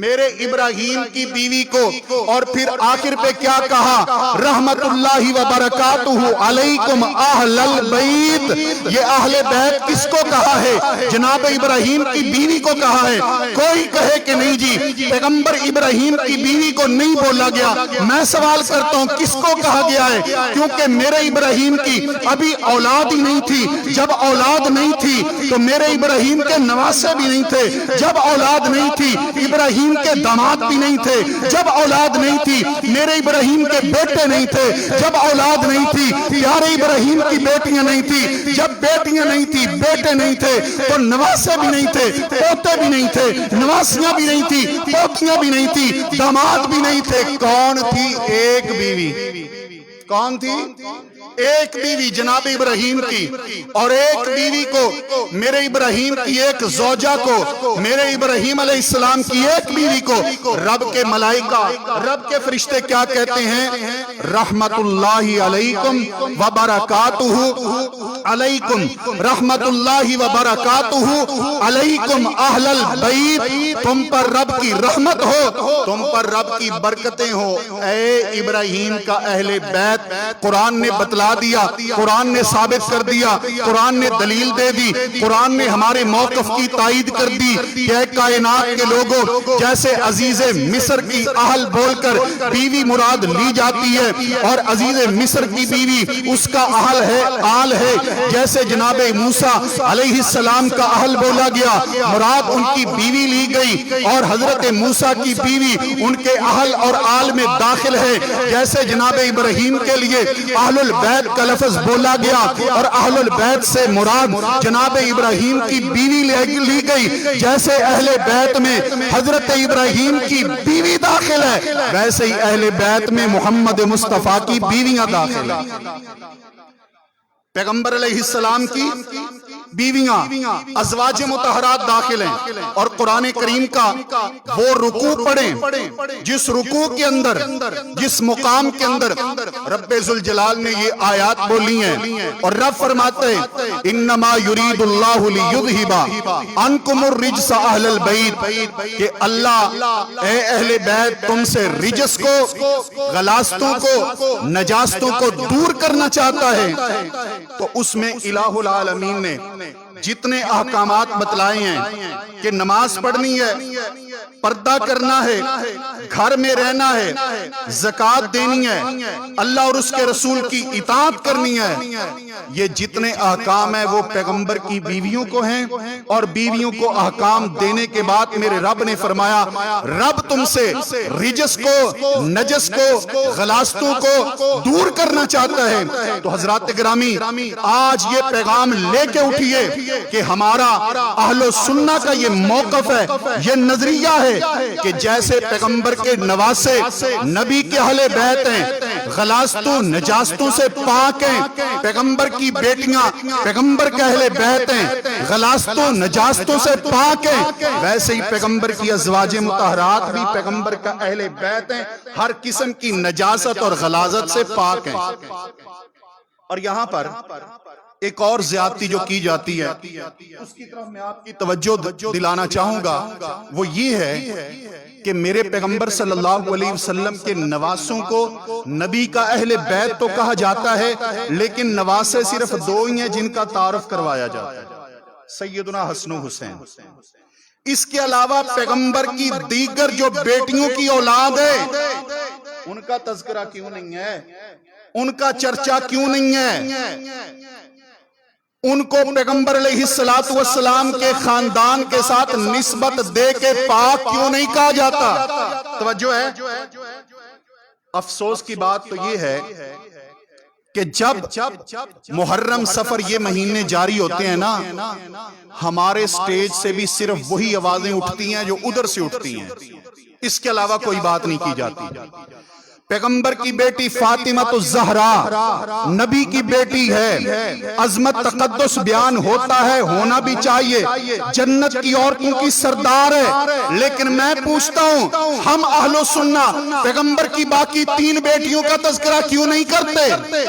میرے ابراہیم کی بیوی کو۔ اور پھر آخر پہ کیا کہا؟ رحمت اللہ وبرکاتہ علیکم اہل البیت۔ یہ اہل بیت کس کو کہا ہے؟ جناب ابراہیم کی بیوی کو کہا ہے۔ کوئی کہے کہ نہیں جی پیغمبر ابراہیم کی بیوی کو نہیں بولا گیا، میں سوال کرتا ہوں کس کو کہا گیا ہے؟ کیونکہ میرے ابراہیم کی ابھی اولاد ہی نہیں تھی۔ جب اولاد نہیں تھی تو میرے ابراہیم کے نواسے بھی نہیں تھے، جب اولاد نہیں تھی ابراہیم کے داماد بھی نہیں تھے، جب اولاد نہیں تھی میرے ابراہیم کے بیٹے نہیں تھے، جب اولاد نہیں تھی پیارے ابراہیم کی بیٹیاں نہیں تھی، جب بیٹیاں نہیں تھی بیٹے نہیں تھے تو نواسے بھی نہیں تھے، پوتے بھی نہیں تھے، نواسیاں بھی نہیں تھی، پوتیاں بھی نہیں تھی، داماد بھی نہیں تھے۔ کون تھی؟ ایک بیوی۔ کون تھی؟ ایک بیوی جناب ابراہیم کی، اور ایک بیوی کو میرے ابراہیم کی ایک زوجہ کو، میرے ابراہیم علیہ السلام کی ایک بیوی کو رب کے ملائکہ، رب کے فرشتے کیا کہتے ہیں؟ رحمت اللہ علیکم وبرکاتہ علیکم رحمت اللہ وبرکاتہ علیکم اہل البیت، تم پر رب کی رحمت ہو، تم پر رب کی برکتیں ہو۔ اے ابراہیم کا اہل بیت، قرآن نے بتلا دیا، قرآن نے ثابت کر دیا، قرآن نے دلیل دے دی، قرآن نے ہمارے موقف کی تائید کر دی کہ اے کائنات کے لوگوں، جیسے عزیز مصر کی اہل بول کر بیوی مراد لی جاتی ہے اور عزیز مصر کی بیوی اس کا اہل ہے، آل ہے، جیسے جناب موسیٰ علیہ السلام کا اہل بولا گیا مراد ان کی بیوی لی گئی، اور حضرت موسیٰ کی بیوی ان کے اہل اور آل میں داخل ہے، جیسے جناب ابراہیم کے لیے اہل البیت کا لفظ بولا گیا اور اہل البیت سے مراد جناب ابراہیم کی بیوی لی گئی، جیسے اہل بیت میں حضرت ابراہیم کی بیوی داخل ہے ویسے ہی اہل بیت میں محمد مصطفیٰ کی بیویاں داخل ہیں۔ پیغمبر علیہ السلام کی بیویاں ازواج مطہرات داخل ہیں، اور قرآن کریم کا وہ رکوع پڑھیں جس رکوع کے اندر، جس مقام کے اندر رب ذوالجلال نے یہ آیات بولی ہیں، اور رب فرماتے ہیں انما یرید اللہ لیذھب عنکم الرجس اہل البیت، کہ اللہ اے اہل بیت تم سے رجس کو، غلاظتوں کو، نجاستوں کو دور کرنا چاہتا ہے۔ تو اس میں الہ العالمین نے جتنے احکامات بتلائے ہیں کہ نماز پڑھنی ہے، پردہ کرنا ہے، گھر میں رہنا ہے، زکوٰۃ دینی ہے، اللہ اور اس کے رسول کی اطاعت کرنی ہے، یہ جتنے احکام ہیں وہ پیغمبر کی بیویوں کو ہیں، اور بیویوں کو احکام دینے کے بعد میرے رب نے فرمایا رب تم سے رجس کو، نجس کو، غلاظتوں کو دور کرنا چاہتا ہے۔ تو حضرات گرامی آج یہ پیغام لے کے اٹھیے کہ ہمارا اہل سنہ کا یہ موقف ہے، یہ نظریہ ہے کہ جیسے پیغمبر کے نواسے نبی کے اہل بیت ہیں، غلاظتوں نجاستوں سے پاک ہیں، پیغمبر کی بیٹیاں پیغمبر کے اہل بیت ہیں، غلاظتوں نجاستوں سے پاک ہیں، ویسے ہی پیغمبر کی ازواج مطہرات بھی پیغمبر کا اہل بیت ہیں، ہر قسم کی نجاست اور غلاظت سے پاک ہیں۔ اور یہاں پر ایک اور زیادتی جو کی جاتی ہے اس کی طرف میں آپ کی توجہ دلانا چاہوں گا، وہ یہ ہے کہ میرے پیغمبر صلی اللہ علیہ وسلم کے نواسوں کو نبی کا اہل بیت تو کہا جاتا ہے، لیکن نواسے صرف دو ہی ہیں جن کا تعارف کروایا جاتا ہے، سیدنا حسن و حسین۔ اس کے علاوہ پیغمبر کی دیگر جو بیٹیوں کی اولاد ہے ان کا تذکرہ کیوں نہیں ہے، ان کا چرچا کیوں نہیں ہے، ان کو پیغمبر علیہ السلام کے خاندان کے ساتھ نسبت دے کے پاک کیوں نہیں کہا جاتا؟ توجہ ہے۔ افسوس کی بات تو یہ ہے کہ جب محرم سفر یہ مہینے جاری ہوتے ہیں نا، ہمارے سٹیج سے بھی صرف وہی آوازیں اٹھتی ہیں جو ادھر سے اٹھتی ہیں، اس کے علاوہ کوئی بات نہیں کی جاتی۔ پیغمبر کی بیٹی فاطمہ الزہرا نبی کی بیٹی ہے، عظمت تقدس بیان ہوتا ہے، ہونا بھی چاہیے، جنت کی عورتوں کی سردار ہے، لیکن میں پوچھتا ہوں ہم اہل سنہ پیغمبر کی باقی 3 بیٹیوں کا تذکرہ کیوں نہیں کرتے؟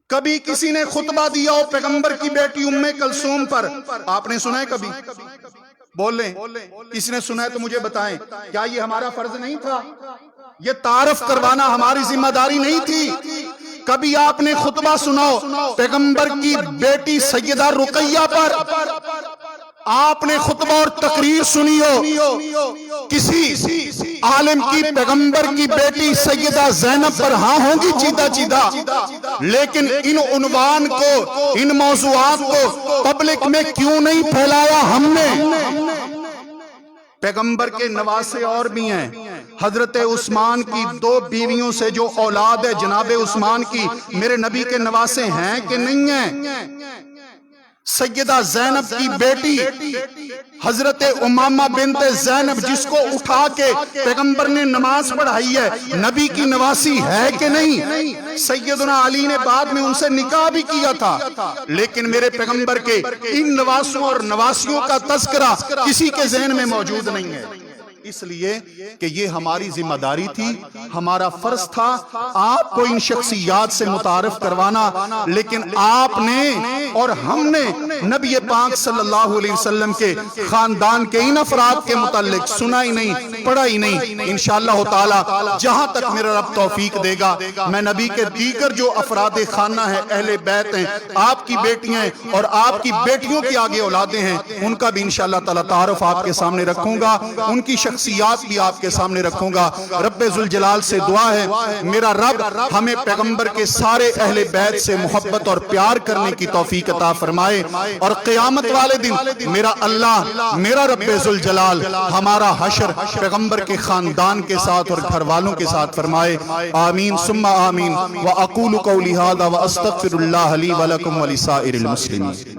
کبھی کسی نے خطبہ دیا ہو پیغمبر کی بیٹی ام کلثوم پر، آپ نے سنا ہے کبھی؟ بولیں، کسی نے سنا ہے تو مجھے بتائیں، کیا یہ ہمارا فرض نہیں تھا؟ یہ تعارف کروانا ہماری ذمہ داری نہیں تھی؟ کبھی آپ نے خطبہ سناؤ پیغمبر کی بیٹی سیدہ رقیہ پر، آپ نے خطبہ اور تقریر سنی ہو کسی عالم کی پیغمبر کی بیٹی سیدہ زینب پر، ہاں ہوں گی چیدہ، لیکن ان عنوان کو، ان موضوعات کو پبلک میں کیوں نہیں پھیلایا ہم نے؟ پیغمبر کے نواسے اور بھی ہیں، حضرت عثمان کی 2 بیویوں سے جو اولاد ہے جناب عثمان کی، میرے نبی کے نواسے ہیں کہ نہیں ہیں؟ سیدہ زینب کی بیٹی حضرت امامہ بنت زینب جس کو اٹھا کے پیغمبر نے نماز پڑھائی ہے، نبی کی نواسی ہے کہ نہیں؟ سیدنا علی نے بعد میں ان سے نکاح بھی کیا تھا، لیکن میرے پیغمبر کے ان نواسوں اور نواسیوں کا تذکرہ کسی کے ذہن میں موجود نہیں ہے، اس لیے کہ یہ ہماری ذمہ داری تھی، ہمارا فرض تھا آپ کو ان شخصیات سے متعارف کروانا، لیکن آپ نے اور ہم نے نبی پاک صلی اللہ علیہ وسلم کے خاندان کے ان افراد کے متعلق سنا ہی نہیں، پڑھا ہی نہیں۔ انشاءاللہ تعالی جہاں تک میرا رب توفیق دے گا، میں نبی کے دیگر جو افراد خانہ ہیں، اہل بیت ہیں، آپ کی بیٹیاں ہیں اور آپ کی بیٹیوں کی آگے اولادیں ہیں، ان کا بھی انشاءاللہ تعالی تعارف آپ کے سامنے رکھوں گا، ان کی شخصیات بھی آپ کے سامنے رکھوں گا۔ رب ذوالجلال سے دعا ہے میرا رب ہمیں پیغمبر کے سارے اہل بیت سے محبت اور پیار کرنے کی توفیق عطا فرمائے، اور قیامت والے دن میرا اللہ، میرا رب ذوالجلال ہمارا حشر پیغمبر کے خاندان کے ساتھ اور گھر والوں کے ساتھ فرمائے۔ آمین ثم آمین۔ وَأَقُولُ قَوْلِي هَذَا وَأَسْتَغْفِرُ اللَّهَ لِي وَلَكُمْ وَلِسَائِرِ الْمُسْلِمِينَ۔